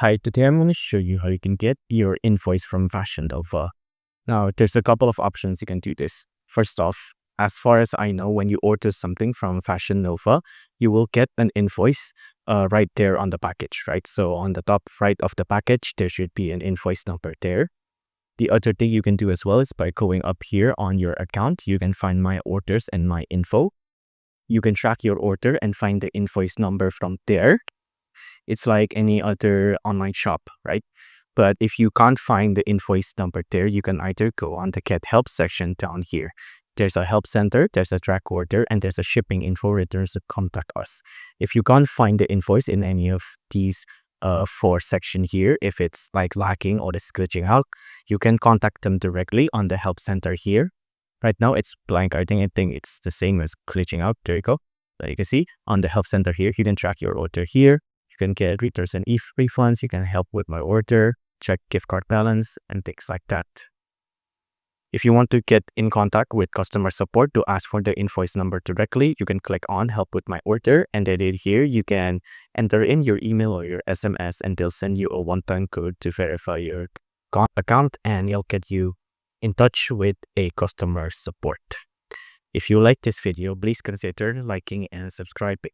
Hi, today I'm going to show you how you can get your invoice from Fashion Nova. Now, there's a couple of options you can do this. First off, as far as I know, when you order something from Fashion Nova, you will get an invoice right there on the package, right? So on the top right of the package, there should be an invoice number there. The other thing you can do as well is by going up here on your account, you can find my orders and my info. You can track your order and find the invoice number from there. It's like any other online shop, right? But if you can't find the invoice number there, you can either go on the Get Help section down here. There's a help center, there's a track order, and there's a shipping info where there's a contact us. If you can't find the invoice in any of these four section here, if it's like lacking or it's glitching out, you can contact them directly on the help center here. Right now it's blank. I think it's the same as glitching out. There you go. So you can see on the help center here, you can track your order here. You can get returns and refunds. You can help with my order, check gift card balance, and things like that. If you want to get in contact with customer support to ask for the invoice number directly, you can click on Help with my order, and then here you can enter in your email or your SMS, and they'll send you a one-time code to verify your account, and it'll get you in touch with a customer support. If you like this video, please consider liking and subscribing.